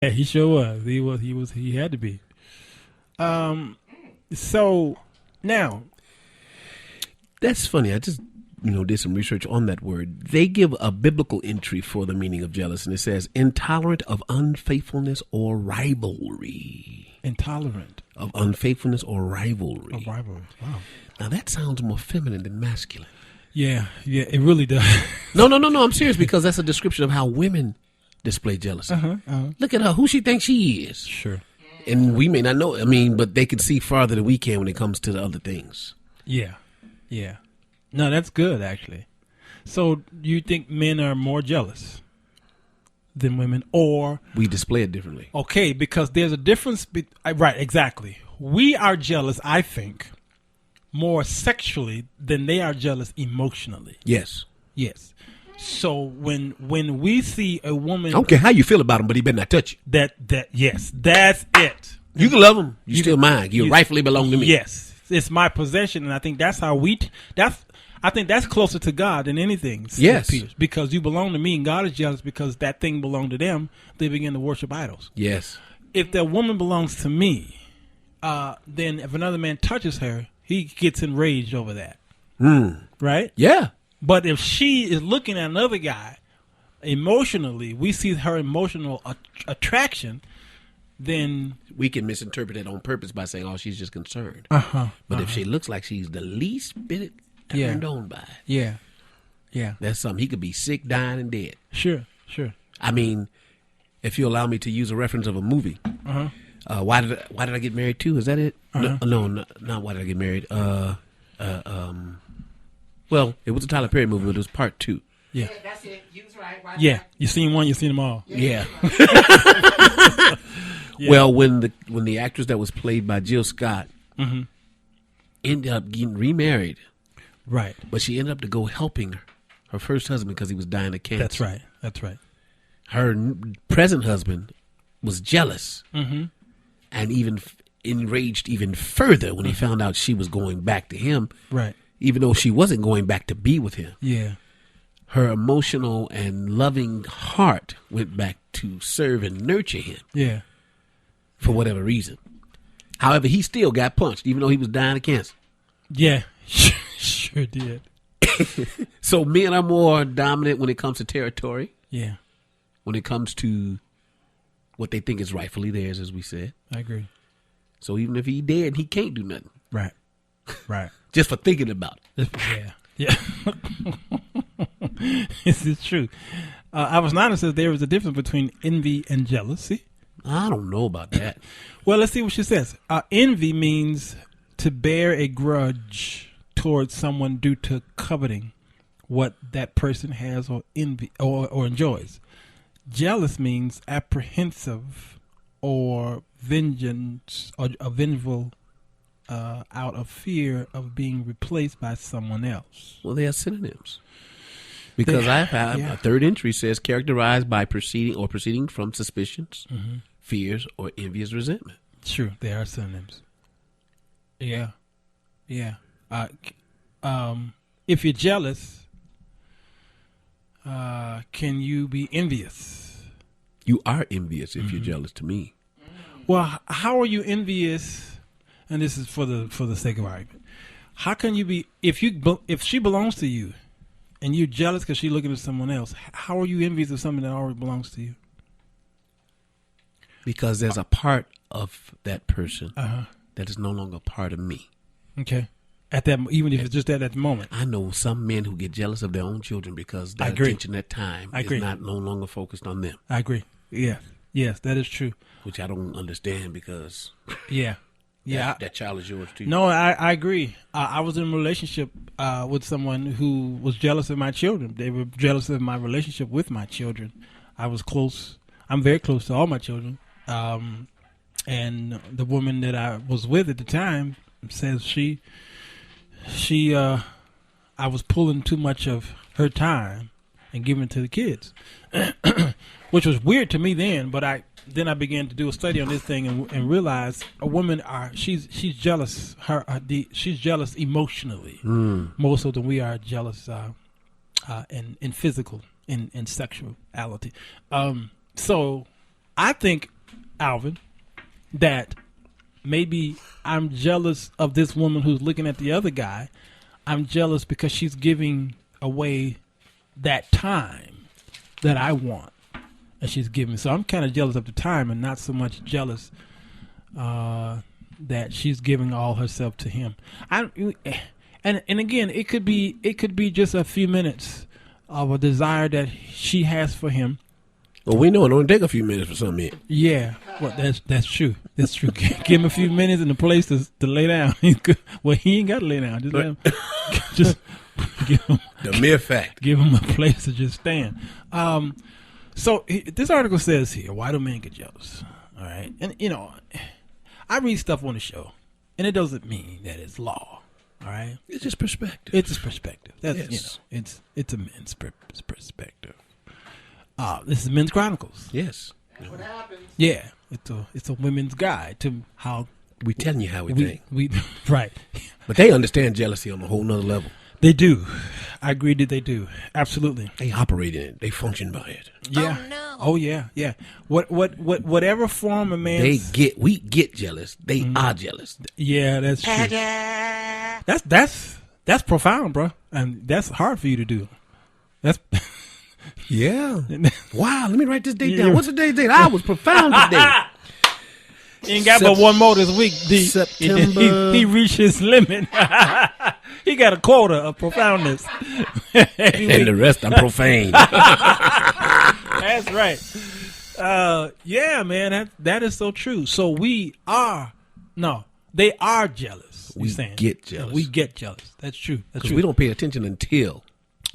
Yeah, he sure was. He had to be. So now, That's funny. I just did some research on that word. They give a biblical entry for the meaning of jealous, and it says intolerant of unfaithfulness or rivalry. intolerant Of unfaithfulness or rivalry. of rivalry. Wow. Now that sounds more feminine than masculine. Yeah, it really does. No. I'm serious because that's a description of how women display jealousy. Look at her. Who she thinks she is. Sure. And we may not know. But they can see farther than we can when it comes to the other things. Yeah. No, that's good actually. So, you think men are more jealous than women, or We display it differently. okay? Because there's a difference. Right, exactly. We are jealous, I think, more sexually than they are jealous emotionally. Yes. Yes. So when we see a woman I don't care how you feel about him, but he better not touch you. yes, that's it. You can love him. You still mine. You rightfully belong to me. Yes, it's my possession, and I think that's how I think that's closer to God than anything. Yes. Appears, because you belong to me, and God is jealous because that thing belonged to them. They begin to worship idols. Yes. If that woman belongs to me, then if another man touches her, he gets enraged over that. Right? Yeah. But if she is looking at another guy emotionally, we see her emotional attraction, then We can misinterpret it on purpose by saying, oh, she's just concerned. But if she looks like she's the least bit turned on by it, yeah, that's something. He could be sick, dying, and dead. sure. If you allow me to use a reference of a movie, why did I get married too? Is that it? No, not why did I get married? Well, it was a Tyler Perry movie, but it was part 2. Yeah, that's it. You was right. yeah. You seen one, you seen them all. Yeah. Yeah. Well, when the actress that was played by Jill Scott ended up getting remarried, Right. but she ended up to go helping her first husband because he was dying of cancer. That's right. Her present husband was jealous and even enraged even further when he found out she was going back to him, Right. even though she wasn't going back to be with him. Yeah. Her emotional and loving heart went back to serve and nurture him Yeah. for whatever reason. However, he still got punched, even though he was dying of cancer. Yeah. Sure did. So men are more dominant when it comes to territory, Yeah. when it comes to what they think is rightfully theirs, as we said. I agree. So even if he dead, he can't do nothing Right. just for thinking about it. Yeah. This is true. Alvin C says there is a difference between envy and jealousy. I don't know about that. Well, let's see what she says. Envy means to bear a grudge towards someone due to coveting what that person has or envy or enjoys. Jealous means apprehensive or vengeance or vengeful out of fear of being replaced by someone else. Well, they are synonyms. Because They- I've had yeah. a third entry says characterized by proceeding from suspicions, fears, or envious resentment. True, they are synonyms. Yeah. If you're jealous, can you be envious? You are envious if you're jealous to me. Well, how are you envious? And this is for the sake of argument. How can you be if she belongs to you, and you're jealous because she's looking at someone else? How are you envious of something that already belongs to you? Because there's a part of that person that is no longer part of me. Okay. At that, even if it's just at that moment. I know some men who get jealous of their own children because I their agree. attention at time I is agree. not no longer focused on them, I agree. Yes, that is true. which I don't understand because Yeah. that child is yours too. No, I agree. I was in a relationship with someone who was jealous of my children. They were jealous of my relationship with my children. I was close. I'm very close to all my children. And the woman that I was with at the time says I was pulling too much of her time and giving it to the kids, which was weird to me then. But I began to do a study on this thing and realized a woman she's jealous. She's jealous emotionally more so than we are jealous in physical in sexuality. So I think, Alvin, that maybe I'm jealous of this woman who's looking at the other guy. I'm jealous because she's giving away that time that I want, and she's giving. So I'm kind of jealous of the time, and not so much jealous that she's giving all herself to him. And again, it could be just a few minutes of a desire that she has for him. Well, we know it only take a few minutes for some men. Yeah, well, that's true. That's true. Give him a few minutes and a place to lay down. Well, he ain't got to lay down. Just let him, just give him the mere fact. Give him a place to just stand. So this article says here, why do men get jealous? All right, and I read stuff on the show, and it doesn't mean that it's law. All right, it's just perspective. It's just perspective. That's yes. It's a men's perspective. This is Men's Chronicles. Yes. That's what happens. Yeah, it's a women's guide to how we telling you how we think. We right, but they understand jealousy on a whole nother level. They do. I agree that they do. Absolutely. They operate in it. They function by it. Yeah. Oh no. Oh yeah. Yeah. Whatever form a man. We get jealous. They are jealous. Yeah, that's true. That's profound, bro, and that's hard for you to do. That's. Yeah. Wow. Let me write this date down. What's the date? I was profound today. He ain't got but one more this week. September. He reached his limit. He got a quota of profoundness. And the rest I'm profane. That's right. Yeah, man. That is so true. So they are jealous. We get jealous. We get jealous. That's true. Because we don't pay attention until.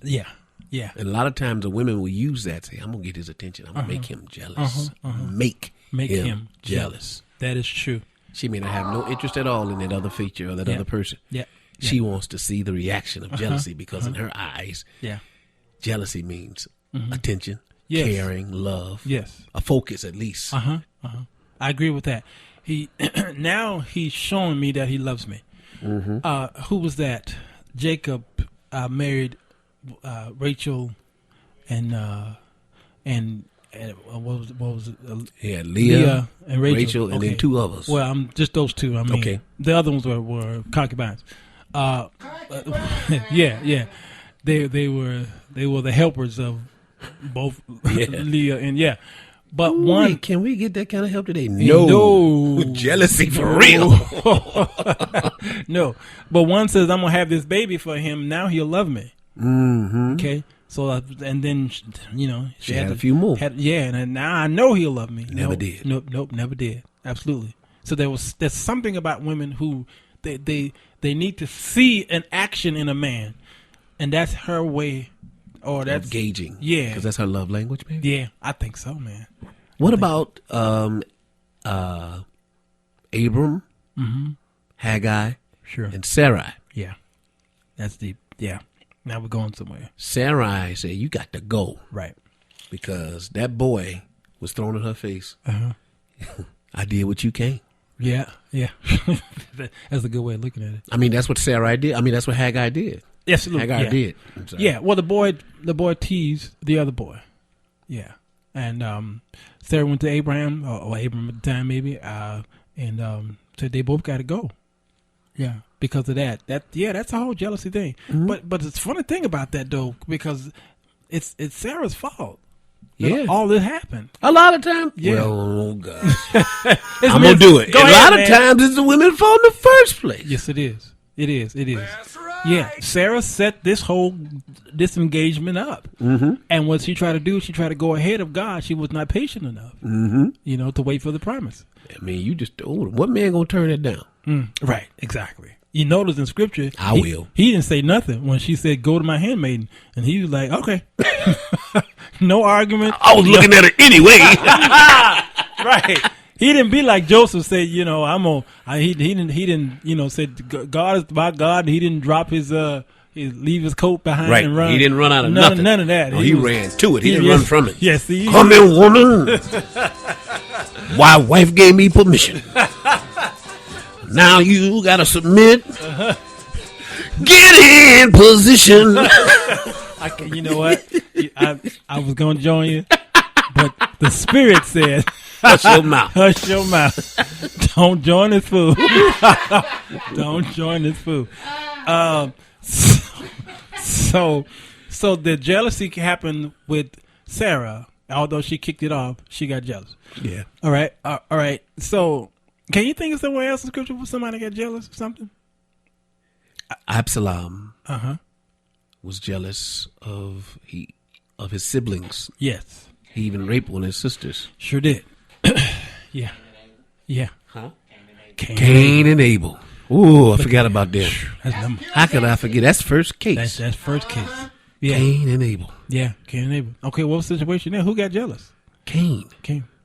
Yeah. Yeah. And a lot of times the women will use that. Say, I'm going to get his attention. I'm going to make him jealous. Make him jealous. That is true. She may not have no interest at all in that other feature or that other person. Yeah. She wants to see the reaction of jealousy because in her eyes, jealousy means attention, caring, love, a focus at least. I agree with that. Now he's showing me that he loves me. Who was that? Jacob married Rachel and what was it? Yeah, Leah and Rachel, and then two others. Well, I'm just those two. I mean, the other ones were concubines. Yeah. They were the helpers of both Leah and But one, can we get that kind of help today? No. Jealousy for real. No. But one says, I'm gonna have this baby for him. Now he'll love me. Okay. So and then she had a few more. And now I know he'll love me. Never did. Nope, never did. Absolutely. So there's something about women who they need to see an action in a man, and that's her way, or that's gauging. Yeah, because that's her love language, baby. Yeah, I think so, man. What about Abram, Haggai, and Sarai? Yeah, that's deep. Yeah. Now we're going somewhere. Sarai said, you got to go. Right. Because that boy was thrown in her face. I did what you can't. Yeah. That's a good way of looking at it. I mean, that's what Sarai did. I mean, that's what Haggai did. Absolutely. Haggai did. Yeah. Well, the boy teased the other boy. Yeah. And Sarah went to Abraham, or Abraham at the time maybe, and said they both got to go. Yeah. Because of that. That's a whole jealousy thing. But it's a funny thing about that though, because it's Sarah's fault. Yeah. All this happened. A lot of times. Yeah. Well, oh gosh. I'm going to do it. A lot of times it's the women's fault in the first place. Yes, it is. It is. That's right. Yeah. Sarah set this whole disengagement up. And what she tried to do, she tried to go ahead of God. She was not patient enough, to wait for the promise. I mean, you just told him. What man going to turn that down? Right. Exactly. You notice in scripture, will. He didn't say nothing when she said, go to my handmaiden. And he was like, okay. No argument. I was looking at it anyway. Right. He didn't be like Joseph said, he didn't, said God is my God. He didn't drop his leave his coat behind and run. He didn't run out of nothing. None of that. No, he ran to it. He didn't run from it. Yes. Come here, woman. My wife gave me permission. Now you got to submit. Get in position. You know what? I was going to join you, but the Spirit said. Hush your mouth. Hush your mouth. Don't join this fool. Don't join this fool. So the jealousy happened with Sarah. Although she kicked it off, she got jealous. Yeah. All right. All right. So can you think of somewhere else in scripture where somebody got jealous or something? Absalom was jealous of his siblings. Yes. He even raped one of his sisters. Sure did. Yeah. Yeah. Huh? Cain and Abel. Ooh, I forgot about that. That's How could I forget? That's first case. That's first case. Yeah. Cain and Abel. Yeah, Cain and Abel. Okay, what was the situation there? Who got jealous? Cain.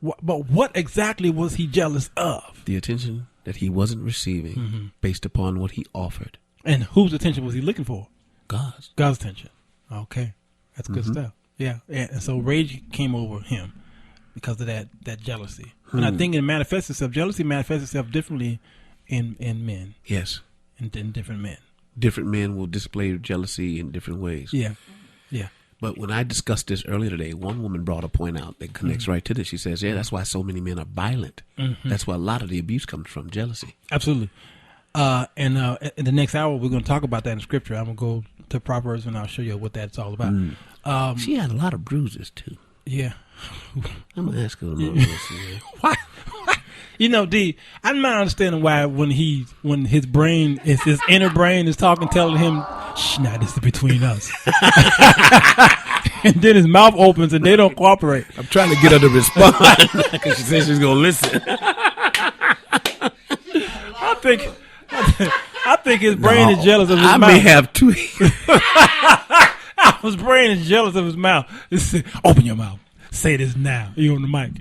But what exactly was he jealous of? The attention that he wasn't receiving based upon what he offered. And whose attention was he looking for? God's. God's attention. Okay, that's good stuff. Yeah, and so rage came over him because of that jealousy. And I think jealousy manifests itself differently in men. Yes. In different men. Different men will display jealousy in different ways. Yeah. Yeah. But when I discussed this earlier today, one woman brought a point out that connects right to this. She says, that's why so many men are violent. That's where a lot of the abuse comes from, jealousy. Absolutely. And in the next hour, we're going to talk about that in Scripture. I'm going to go to Proverbs, and I'll show you what that's all about. She had a lot of bruises, too. Yeah. I'm going to ask her about this. Why? You know, D, I'm not understanding why when his brain, his inner brain is talking, telling him, shh, nah, this is between us. And then his mouth opens and they don't cooperate. I'm trying to get her to respond because she says she's going to listen. I think his brain is jealous of his mouth. I may have two. His brain is jealous of his mouth. Open your mouth. Say this now. You're on the mic.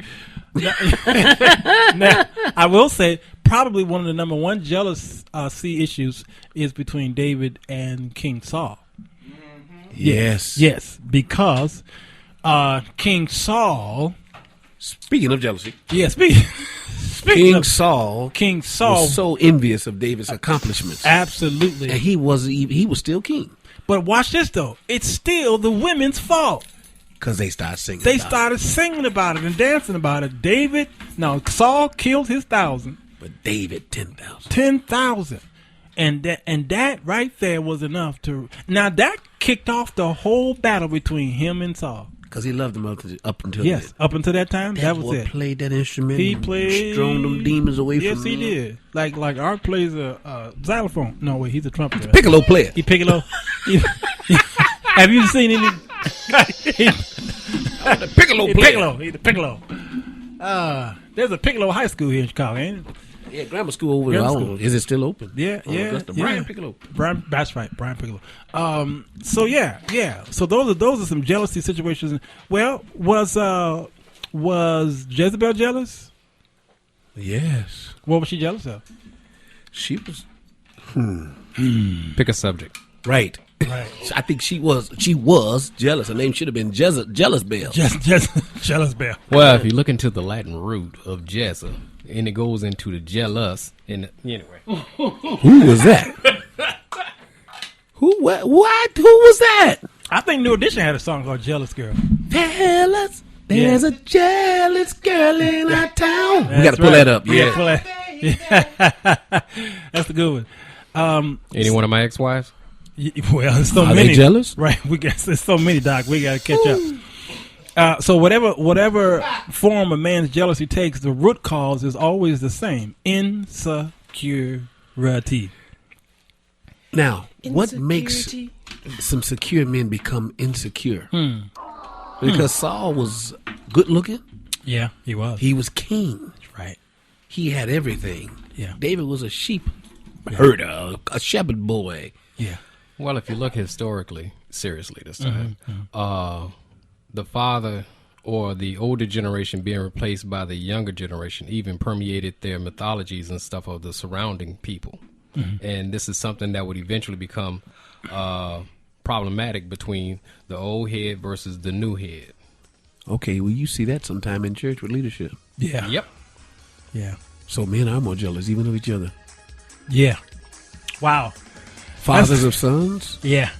Now, I will say probably one of the number one jealousy issues is between David and King Saul. Yes, because King Saul. Speaking of jealousy, King Saul was so envious of David's accomplishments. Absolutely, and he was still king. But watch this though; it's still the women's fault. Because they started singing. They started singing about it and dancing about it. Saul killed his 1,000, but David 10,000. 10,000, and that right there was enough to. Now that kicked off the whole battle between him and Saul. Because he loved him up until up until that time. That was it. Played that instrument. He played. Strung them demons away from him. Yes, he did. Like Art plays a xylophone. No, wait, he's a trumpeter. Piccolo player. He piccolo. Have you seen any? The piccolo player. He's the piccolo. There's a piccolo high school here in Chicago, ain't it? Yeah, grammar school over there. Is it still open? Yeah. Brian Piccolo. That's right, Brian Piccolo. So yeah. So those are some jealousy situations. Well, was Jezebel jealous? Yes. What was she jealous of? She was. Pick a subject. Right. I think she was jealous. Her name should have been Jealous Bell. Jealous Bell. Well, if you look into the Latin root of Jezza, and it goes into the jealous, and anyway. Who was that? Who was that? I think New Edition had a song called Jealous Girl. Fellas, there's a jealous girl in our town. That's we got to pull that up. That's the good one. Any one of my ex-wives? Well, there's so Are many. they jealous? Right. There's so many, Doc. We got to catch up. So whatever form a man's jealousy takes, the root cause is always the same: insecurity. Now, what makes some secure men become insecure? Because Saul was good looking. Yeah, he was. He was king. Right. He had everything. Yeah. David was a sheep herder, a shepherd boy. Yeah. Well, if you look historically, seriously this time, the father or the older generation being replaced by the younger generation even permeated their mythologies and stuff of the surrounding people. And this is something that would eventually become problematic between the old head versus the new head. Okay, well, you see that sometime in church with leadership. Yeah. Yep. Yeah. So men are more jealous even of each other. Yeah. Wow. Fathers of sons? Yeah.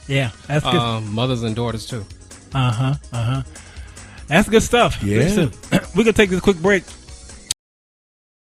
Yeah. That's good. Mothers and daughters too. That's good stuff. Yeah. Listen, we're gonna take this quick break.